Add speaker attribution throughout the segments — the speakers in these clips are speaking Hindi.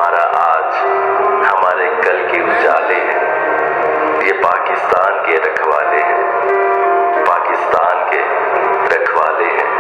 Speaker 1: हमारा आज, हमारे कल के उजाले हैं। ये पाकिस्तान के रखवाले हैं, पाकिस्तान के रखवाले हैं।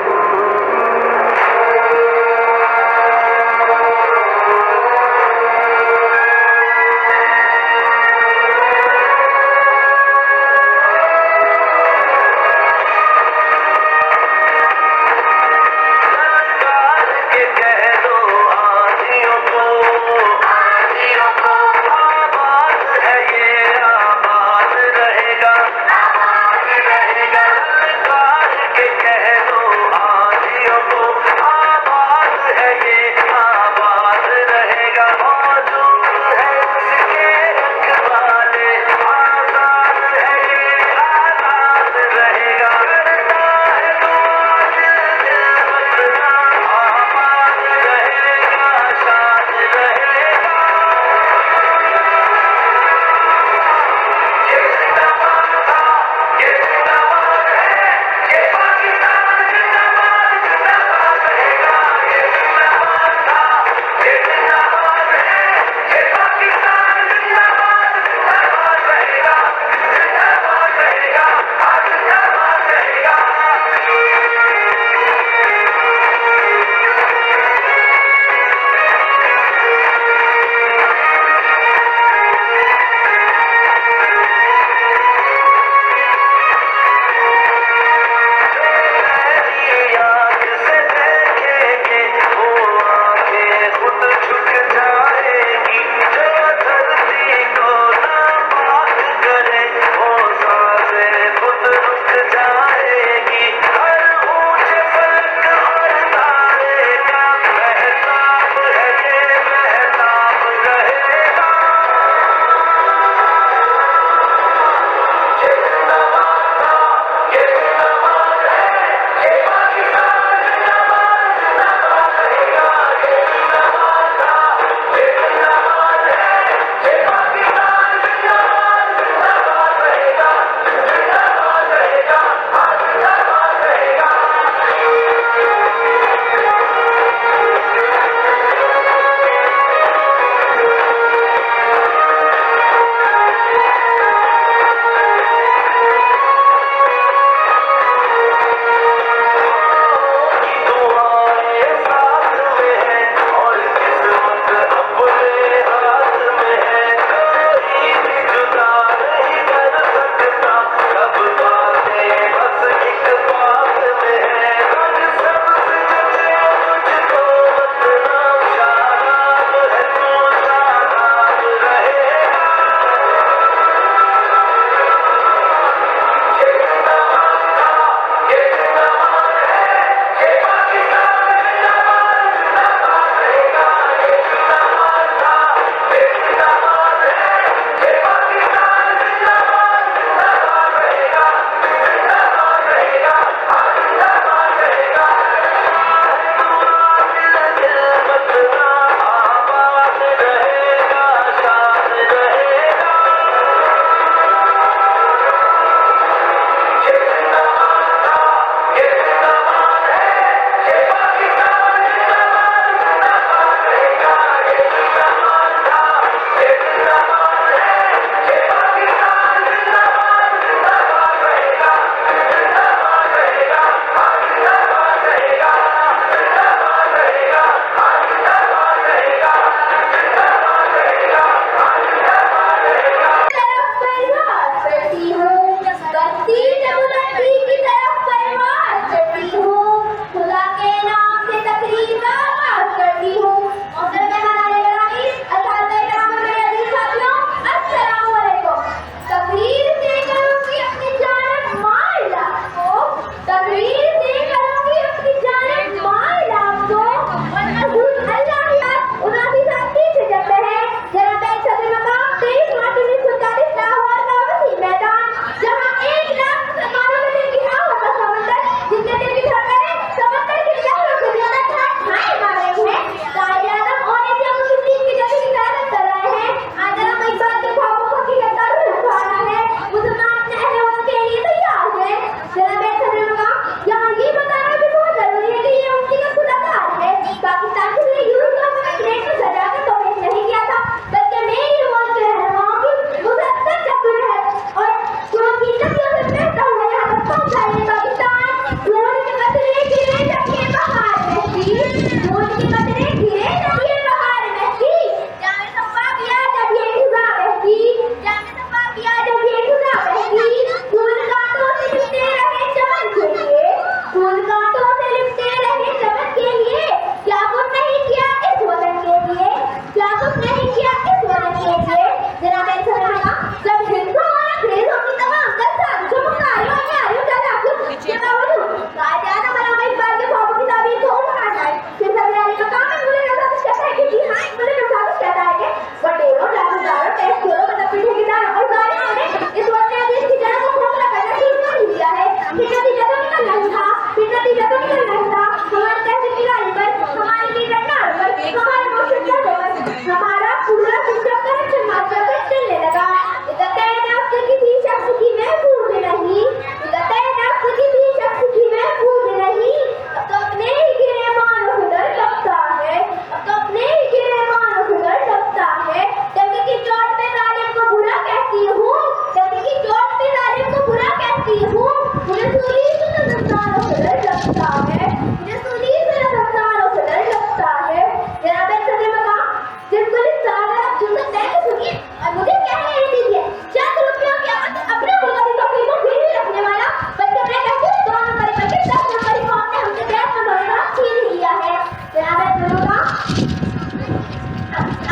Speaker 2: पूरा सिस्टम कनेक्शन मास्टर पे चलने लगा। इधर तैनात किसी शख्स की महफूज नहीं, इधर तैनात किसी शख्स की महफूज नहीं। अब तो अपने ही गिरे मानो से डर लगता है, अब तो अपने ही गिरे मानो से डर लगता है। डंके की चोट पे जालिम को बुरा कहती हूँ, डंके की चोट पे जालिम को बुरा कहती हूँ। मुझे सूली से नजरदारों से डर लगता है, मुझे सूली से नजरदारों से डर लगता है। जनाब सदर मकाम, जिस पुलिस साहब सुन सकते हैं तो सुनिए और मुझे कहने दीजिए। चंद रुपयों की अपने बुनियादी तौकीर को फिर भी रखने वाला, बल्कि मैं कहती हूँ 2 नंबर बल्कि 10 नंबर कौम ने हमसे गैर मनोरंजन छीन लिया है। जनाब सदर मकाम,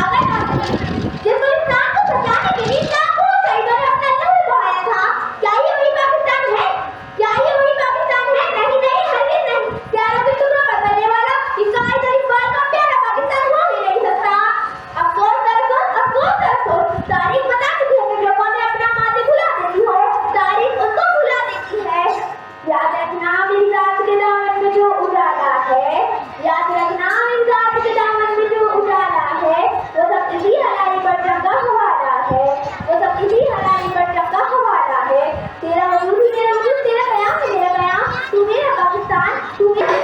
Speaker 2: अगर जिस पुलिस साहब को बचाने के लिए लाखों शहीदों ने अपना लहू बहाया था, क्या ये वही पाकिस्तान है? क्या ये वही पाकिस्तान है? नहीं नहीं, हरगिज़ नहीं। प्यारों के टुकड़ों पर बनने वाला इसका इकबाल का प्यारा पाकिस्तान हो ही नहीं सकता। अफसोस तारीख बता चुकी है कि जो कौमें अपना माजी भुला देती हो, तारीख उनको भुला देती है। याद रखना मेरी जात के दामन में जो उजाला है, याद रखना मेरी जात के दामन में जो उजाला है, वो सब इसी हलाली परचम का हवाला है, वो सब इसी हलाली परचम का हवाला है। तेरा वजूद ही मेरा वजूद, तेरा कयाम ही मेरा कयाम, तू मेरा पाकिस्तान, तू मेरा।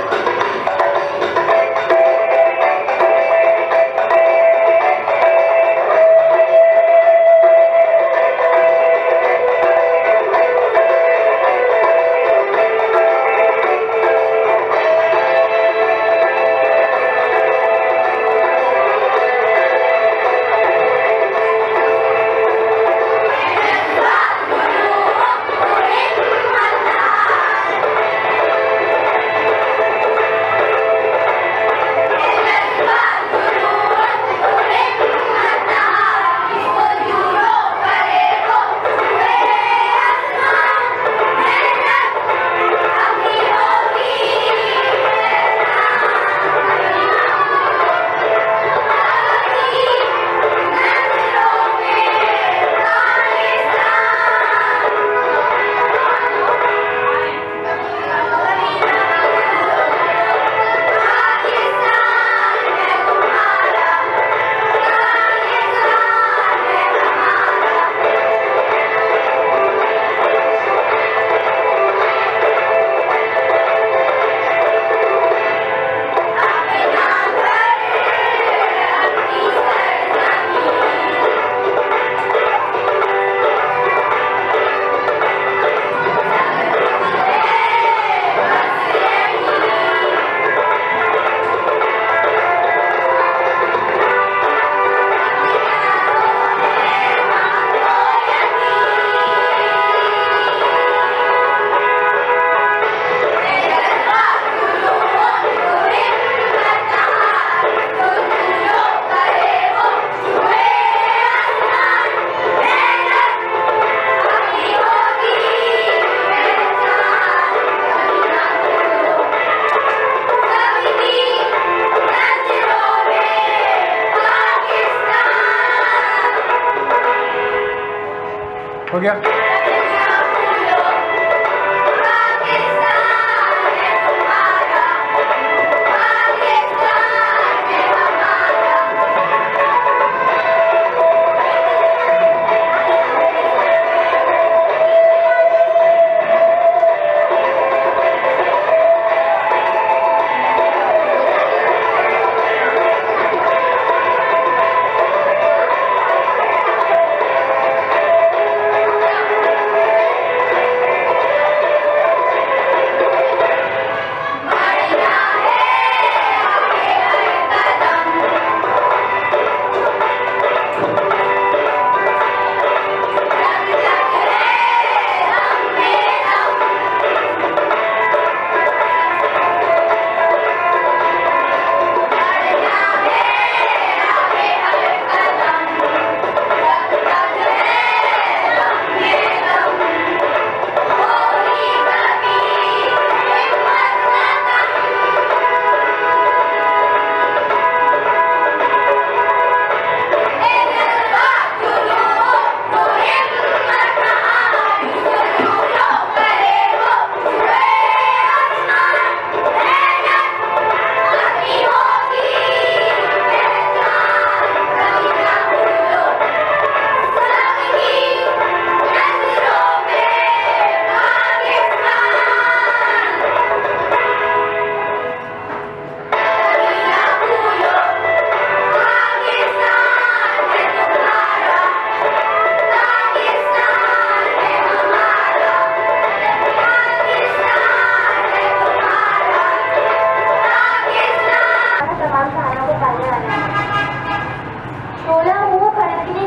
Speaker 3: हो गया।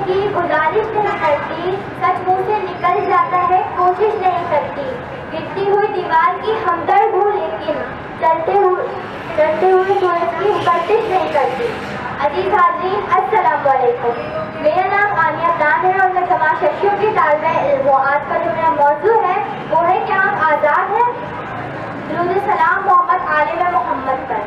Speaker 2: की गुजारिश नहीं करती, सच मुंह से निकल जाता है कोशिश नहीं करती। गिरती हुई दीवार की हमदर्द हूँ लेकिन चलते हुए सूरज की गर्दिश नहीं करती। अजीज हाज़रीन, अस्सलाम वालेकुम। मेरा नाम आनिया खान है और मैं तमाशा की तालिबे इल्म हूँ। आज का जो मेरा मौजू है वो है क्या हम आज़ाद हैं। दुरूद सलाम मोहम्मद आलिम मोहम्मद पर।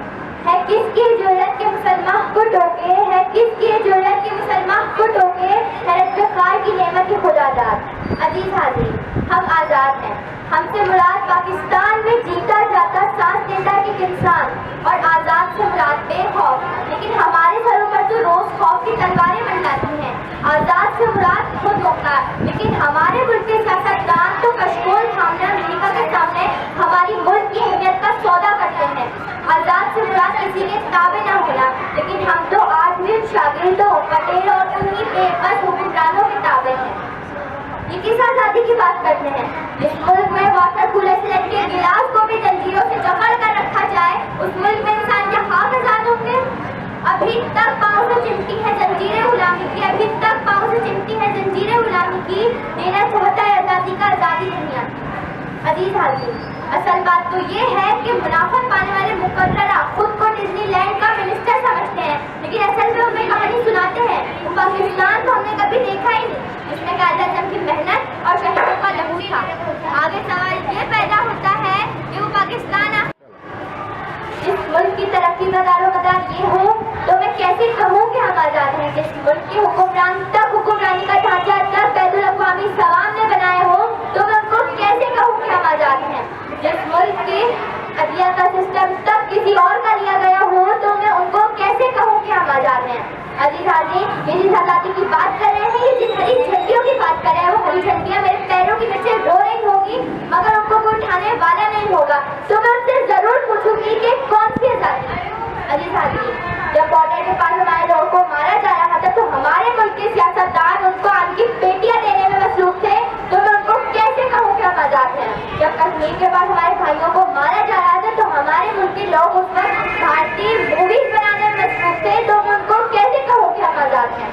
Speaker 2: है किसकी जुर्रत के मुसलमान को टोके, है किसकी जुर्रत के मुसलमान को टोके, हैरत खार की नेमत की खुदादाद। अजीज हाज़रीन, हम आज़ाद हैं। हमसे मुराद पाकिस्तान में जीता जाता सांस लेता एक इंसान और आज़ाद से मुराद बेखौफ। लेकिन हमारे सरों पर तो रोज खौफ की तलवारें मंडराती हैं। आज़ाद से मुराद खुद मौका, लेकिन हमारे मुल्क के सियासतदान तो कशकोल थामने अमेरिका के सामने हमारी मुल्क की अहमियत का सौदा करते हैं। आज़ाद से मुराद किसी के ताबे न होना, लेकिन हम तो आज भी शागिर्दों, पटेल और उन्हीं बेबस हुक्मरानों के ताबे हैं। ये किस आज़ादी की बात करते हैं? जिस मुल्क में वाटर कूलर से लटके गिलास को भी जंजीरों से जकड़ कर रखा जाए, उस मुल्क में इंसान क्या खाक आज़ाद होंगे? अभी तक पाँव से चिमटी है जंजीरें गुलामी की, अभी तक पाँव से चिमटी है जंजीरें गुलामी की। देना चाहता है आज़ादी का, आज़ादी नहीं आती। अजीज हाज़रीन, असल बात तो ये है कि मुनाफत पाने वाले मुकर्ररा खुद को डिज्नीलैंड का मिनिस्टर समझते हैं, लेकिन असल में उन्हें कहानी सुनाते हैं। वो पाकिस्तान को हमने कभी देखा ही नहीं, जिसमें कायदा-ए-आज़म की मेहनत और शहीदों का लहू था। आगे सवाल ये पैदा होता है कि वो पाकिस्तान जिस मुल्क की तरक्की का दारोमदार ये हो, तो मैं कैसे कहूँ कि हम आज़ाद हैं। जिस मुल्क के हुक्मरान तक हुक्मरानी का ढांचा तक बैतुल अक़वामी सवाम ने बनाए हो, तो मैं उनको कैसे कहूँ कि हम आज़ाद हैं। जिस मुल्क के अदलिया का सिस्टम तक किसी और का लिया गया हो, तो मैं उनको कैसे कहूँ कि हम आज़ाद हैं। अजीज हाज़रीन, ये जिस आज़ादी की बात कर रहे हैं, ये जिन हरी झंडियों की बात कर रहे हैं, वो हरी झंडियाँ मेरे पैरों के नीचे रो रही होगी, मगर उनको कोई उठाने वाला नहीं होगा। तो मैं उससे जरूर पूछूंगी कि कौन सी आज़ादी। अजीज हाज़रीन, जब बॉर्डर के पास हमारे लोगों को मारा जा रहा था, तो हमारे मुल्क के सियासतदान उनको आगे बेटियां देने में मसरूफ थे, तो मैं उनको कैसे कहूँ कि हम आज़ाद हैं। जब कश्मीर के पास हमारे भाइयों को मारा जा रहा था, तो हमारे मुल्क के लोग उस वक्त भारतीय मूवीज बनाने में मसरूफ थे, तो मैं उनको कैसे कहूँ कि हम आज़ाद हैं।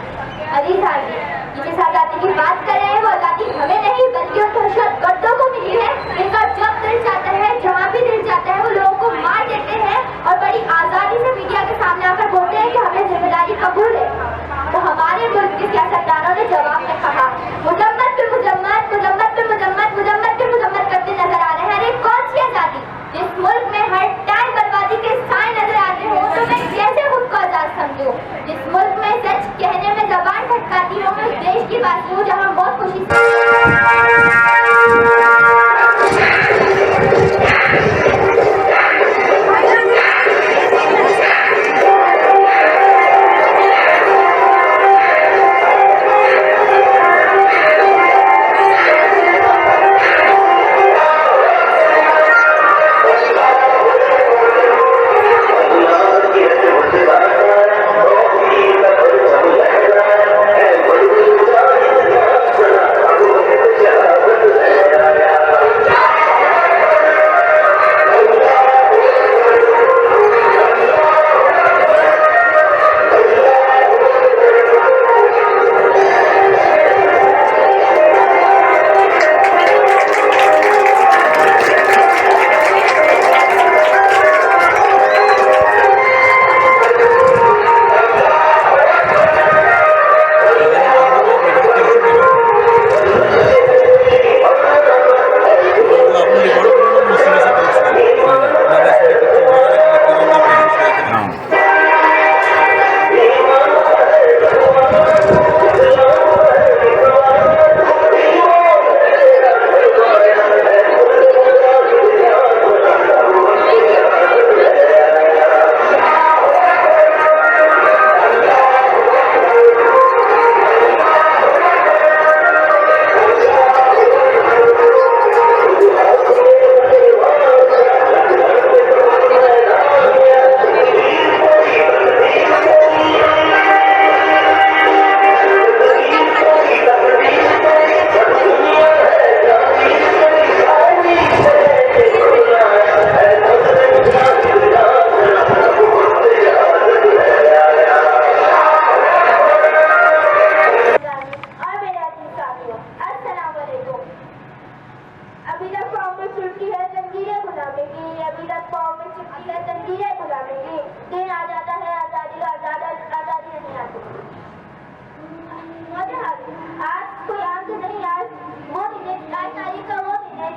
Speaker 2: अजीज हाज़रीन, जिस आज़ादी की बात कर रहे हैं, वो आज़ादी हमें नहीं बल्कि उन दहशतगर्दों को मिली है, जिनका जब दिल चाहता है, जहाँ भी दिल चाहता है, वो लोगों को मार देते हैं और बड़ी आज़ादी से मीडिया के सामने आकर बोलते हैं कि हमें जिम्मेदारी कबूल है। तो हमारे मुल्क के सियासतदानों ने जवाब में कहा, मुजम्मत पे मुजम्मत, मुजम्मत पे मुजम्मत, मुजम्मत पे मुजम्मत करते नजर आ रहे हैं। अरे कौन सी आज़ादी? जिस मुल्क में हर टाइम बर्बादी के साए नजर आते हो, तो मैं कैसे खुद को आज़ाद समझूं? जिस मुल्क में सच कहने में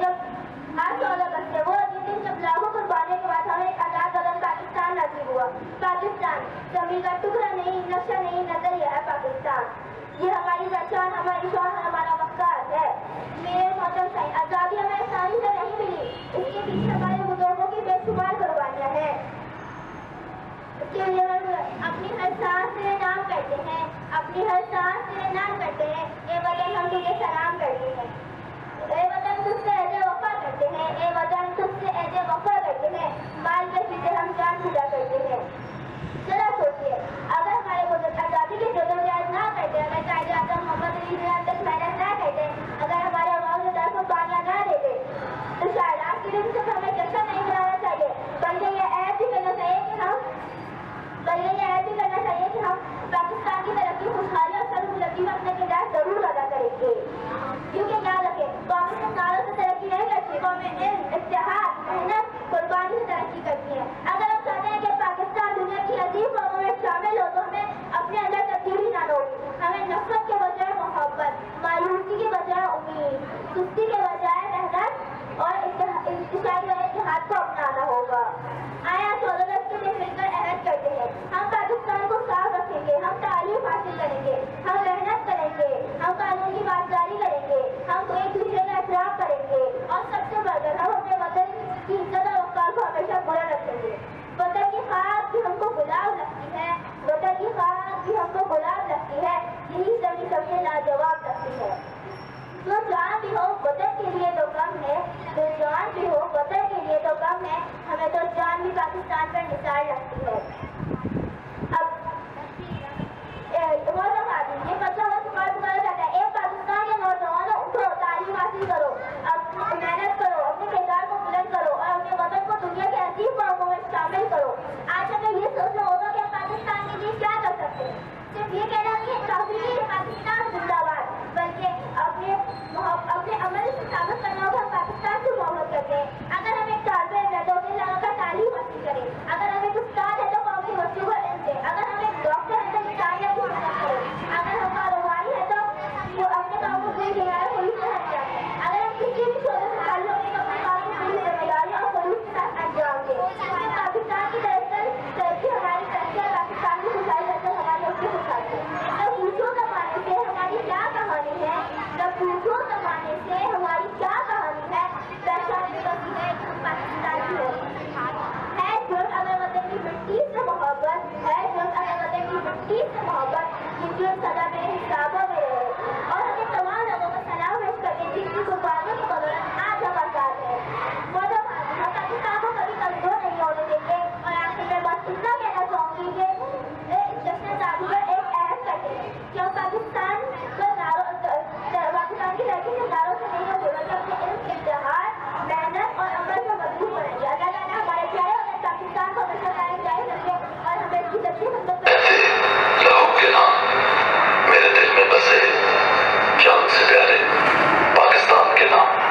Speaker 2: जब आज 14 अगस्त है, वो दिन जब लाखों कुर्बानियों के बाद हमें एक आजाद वतन पाकिस्तान नसीब हुआ। पाकिस्तान जमीन का टुकड़ा नहीं, नक्शा नहीं, नजरिया है पाकिस्तान। ये हमारी पहचान, हमारी शान, हमारा वक़ार है। मेरे मोहतरम साईं, आज़ादी हमें आसानी से नहीं मिली, इसके पीछे हमारे बुजुर्गों की बेशुमार कुर्बानियाँ हैं। इसके लिए हम अपनी हर सांस से नाम करते हैं, अपनी हर सांस से नाम करते हैं, ए वतन हम तुझे सलाम करते हैं। ए वतन तुझसे ऐसे वफा करते हैं, ए वतन तुझसे ऐसे वफा करते हैं, माल के पीछे हम जान फिदा करते हैं। जरा सोचिए, अगर हमारे बुजुर्ग आज़ादी की जदोजहद ना करते, अगर कायदे आज़म मोहम्मद अली जिन्ना तक मेहनत ना करते, अगर हमारे अवाम ने दर को पानियाँ ना देते, तो शायद आज के दिन सिर्फ हमें जश्न नहीं मनाना चाहिए, बल्कि ये ऐप भी करना चाहिए कि हम पाकिस्तान की तरक्की, खुशहाली और सर्वसम्मति में अपना किरदार जरूर अदा करेंगे। क्योंकि याद रखें, कौमें सिर्फ नारों से तरक्की नहीं करती, कौमें इल्म, इत्तेहाद, मेहनत, कुर्बानी से तरक्की करती है। अगर हम चाहते हैं कि पाकिस्तान दुनिया की अजीब कौमों में शामिल हो, तो हमें अपने अंदर तब्दीली लानी होगी। हमें नफरत के बजाय मोहब्बत, मायूसी के बजाय उम्मीद, सुस्ती के बजाय मेहनत और इत्तेहाद को अपनाना होगा। आया 14 अगस्त के दिन मिलकर अहद करते हैं, हम पाकिस्तान को साफ रखेंगे, हम तालीम हासिल करेंगे, हम मेहनत करेंगे, हम कानून की बात जारी करेंगे, हम एक दूसरे का एहतराम करेंगे और सबसे बढ़कर हम अपने वतन की इज्जत और वक़ार को हमेशा बुलंद रखेंगे। वतन की ख्वाब भी हमको गुलाब लगती है, वतन की ख्वाब भी हमको गुलाब लगती है, यही सभी सबसे लाजवाब लगती है। जो जान भी हो वतन के लिए तो कम है, जो जान भी हो वतन के लिए तो कम है, हमें तो जान भी पाकिस्तान पर निसार लगती है। अब ये मतलब पुकारा जाता है, एक पाकिस्तान के नौजवानों उठो, तालीम हासिल करो, अब मेहनत करो, अपने किरदार को बुलंद करो और अपने वतन को दुनिया के अजीब कौमों में शामिल करो। आज हमें ये सोचना होगा कि हम पाकिस्तान के लिए क्या कर सकते हैं। सिर्फ ये कहना नहीं है काफी नहीं है पाकिस्तान जिंदाबाद, बल्कि अपने अमल से साबित करना होगा हम पाकिस्तान से मोहब्बत करते हैं। अगर हम एक तालिब इल्म है तो अपने लगातार तालीम हासिल करें, अगर हम एक उस्ताद है तो कौमी बच्चों को इल्म दें, अगर हम एक डॉक्टर है तो कामयाबी हासिल करें, अगर हम कारोबारी है तो वो अपने काम को पूरी जिम्मेदारी पुलिस से अंजाम दें, अगर हम किसी भी शोबे से ताल्लुक़ रखते हैं तो अपने काम को पूरी जिम्मेदारी और पुलिस के साथ अंजाम दें। पाकिस्तान की तरक्की हमारी तरक्की और पाकिस्तान की खुशहाली दरअसल हमारी अपनी खुशहाली है। जब पूछो जमाने से हमारी क्या कहानी है, जब पूछो जमाने से हमारी क्या कहानी है, पहचान में बसी है कि हम पाकिस्तान की है जुर्म अगर वतन की मिट्टी से मोहब्बत, है जुर्म अगर वतन की मिट्टी से मोहब्बत, ये जुर्म सदा मेरे हिसाबों में रहे। और हमें तमाम लोगों को सलाम पेश करके जिनकी कुर्बानियों की बदौलत आज हम आजाद हैं। मौजूद हम पाकिस्तान को कभी कमजोर नहीं होने देंगे। और आखिर में बस इतना कहना चाहूंगी कि जश्न आज़ादी पर एक अहद करते हैं कि हम पाकिस्तान की लड़की से नारों से नहीं होंगे, बल्कि अपने इल्म, इत्तेहाद, मेहनत और अमल से मजबूत बनेंगे। अल्लाह ताला हमारे प्यारे और पाकिस्तान को हमेशा जारी रखे और हमें इसकी सच्ची खिदमत
Speaker 1: ऐसे लहू के नाम मेरे दिल में बसे जान से प्यारे पाकिस्तान के नाम।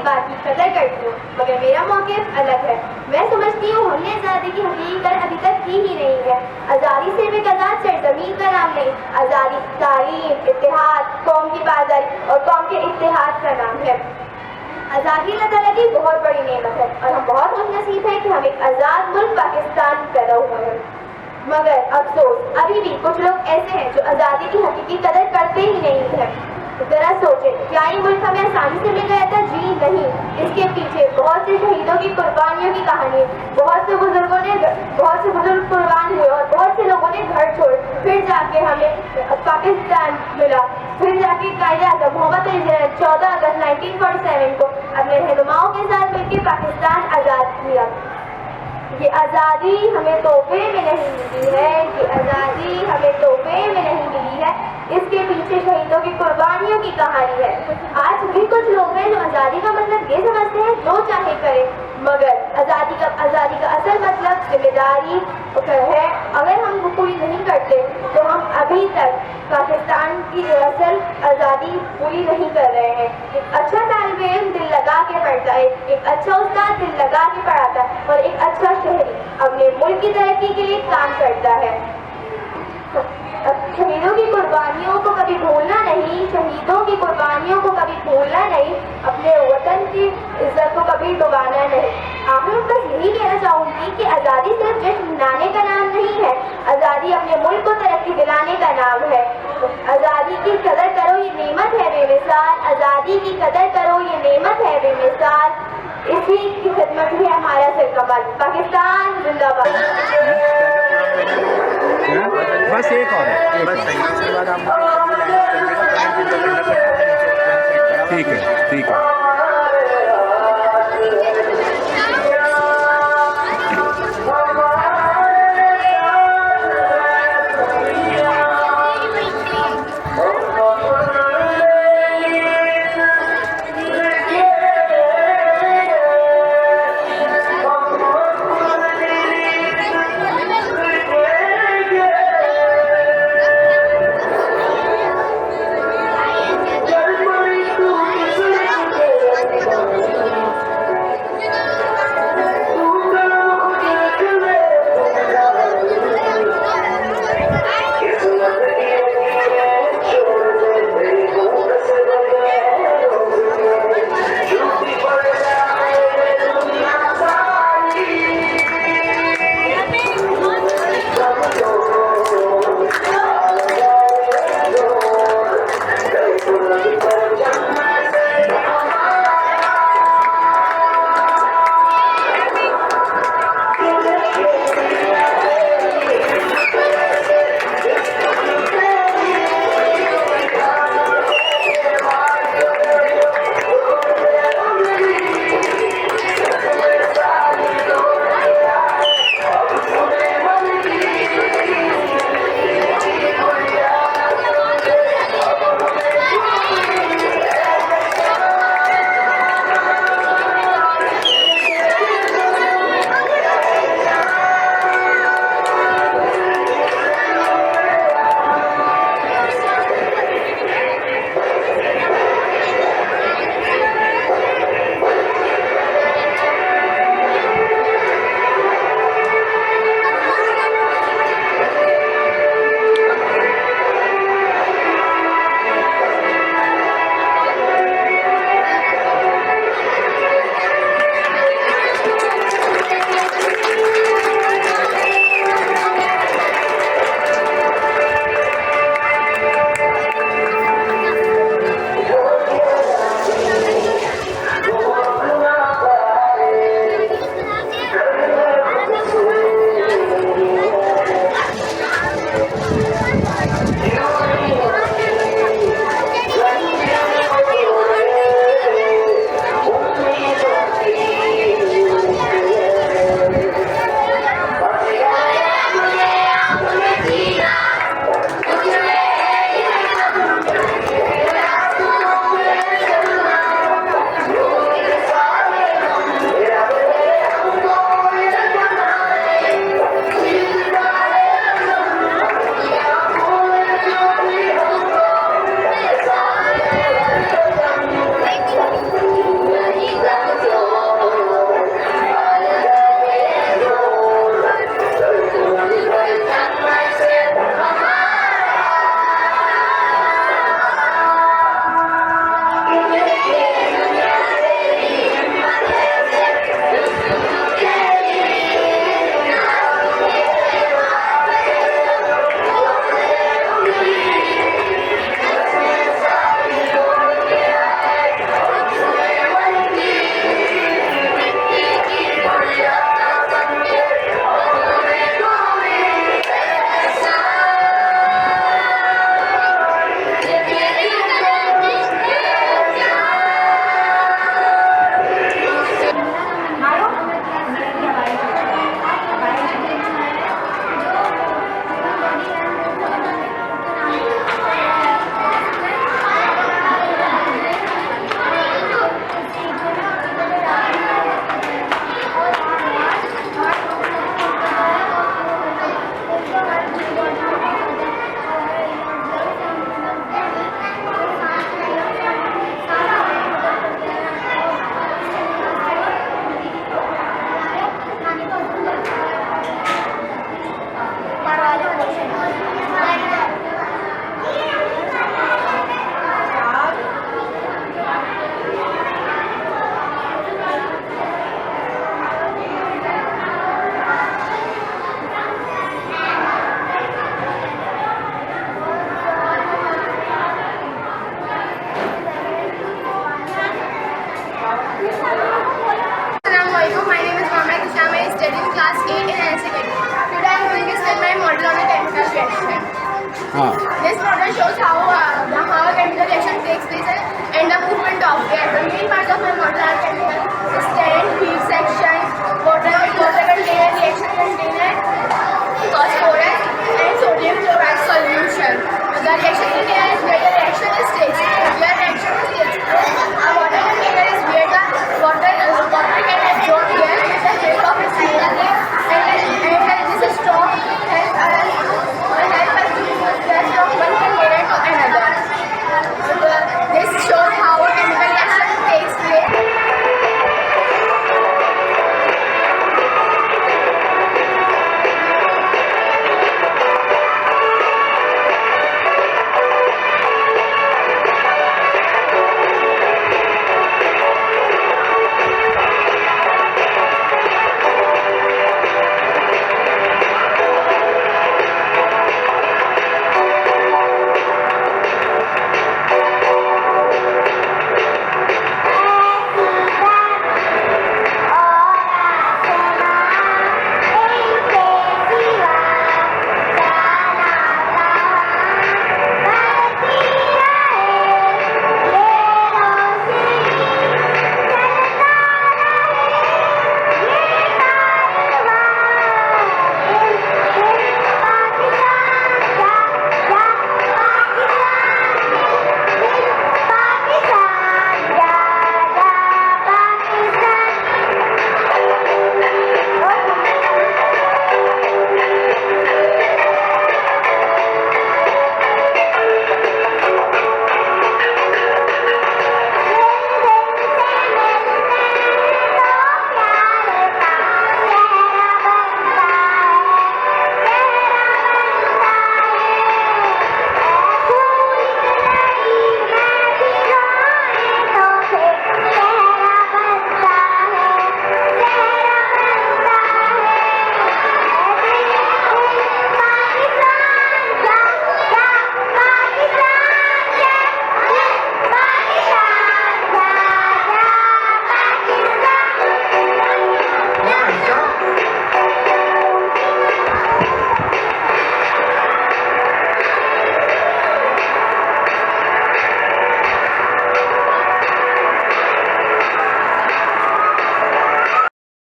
Speaker 2: बात की कदर करती हूँ, मगर मेरा मौक़िफ़ अलग है। मैं समझती हूँ हमने आज़ादी की हकीकी कदर अभी तक की ही नहीं है। आज़ादी सिर्फ एक आज़ाद सरज़मीन का नाम नहीं, आज़ादी तालीम, इत्तेहाद, कौम की पायदारी और कौम के इत्तेहाद का नाम है। आज़ादी अल्लाह ताला की बहुत बड़ी नेमत है और हम बहुत खुशनसीब हैं कि हम एक आज़ाद मुल्क पाकिस्तान पैदा हुए हैं। मगर अफसोस अभी भी कुछ लोग ऐसे हैं जो आज़ादी की हकीकी कदर करते ही नहीं हैं। जरा सोचें, क्या ये मुल्क हमें आसानी से मिल गया था? जी नहीं। इसके पीछे बहुत से शहीदों की कुर्बानियों की कहानी, बहुत से बुजुर्ग कुर्बान हुए और बहुत से लोगों ने घर छोड़ फिर जाके हमें पाकिस्तान मिला। फिर जाके कायदे-ए-आज़म मोहम्मद अली जिन्ना 14 अगस्त 1947 को अपने रहनुमाओं के साथ मिलकर पाकिस्तान आज़ाद किया। ये आज़ादी हमें तोहफे में नहीं मिली है, ये आज़ादी हमें तोहफे में नहीं मिली है, इसके पीछे शहीदों की कुर्बानियों की कहानी है। आज भी कुछ लोग हैं जो आज़ादी का मतलब ये समझते हैं जो चाहे करें, मगर आज़ादी का असल मतलब जिम्मेदारी है। अगर हम वो पूरी नहीं करते तो हम अभी तक पाकिस्तान की असल आज़ादी पूरी नहीं कर रहे हैं। एक अच्छा तालिब इल्म दिल लगा के पढ़ता है, एक अच्छा उस्ताद दिल लगा के पढ़ाता है और एक अच्छा शहरी अपने मुल्क की तरक्की के लिए काम करता है। शहीदों की कुर्बानियों को कभी भूलना नहीं, शहीदों की कुर्बानियों को कभी भूलना नहीं, अपने वतन की इज्जत को कभी डुबाना नहीं। आखिर में बस यही कहना चाहूँगी कि आज़ादी सिर्फ जश्न मनाने का नाम नहीं है, आज़ादी अपने मुल्क को तरक्की दिलाने का नाम है। आज़ादी की कदर करो, ये नेमत है बेमिसाल, आज़ादी की कदर करो, ये नेमत है बेमिसाल। इसी की खिदमत है हमारा सिरकमल। पाकिस्तान जिंदाबाद।
Speaker 3: बस एक और है, बस उसके बाद हम ठीक है, ठीक है।
Speaker 2: 8 in NSE. Today I am going to explain my model on a chemical reaction.
Speaker 3: हाँ
Speaker 2: This model shows how a chemical reaction takes place and the movement of gas. The main parts of my model are chemical stand, heat section,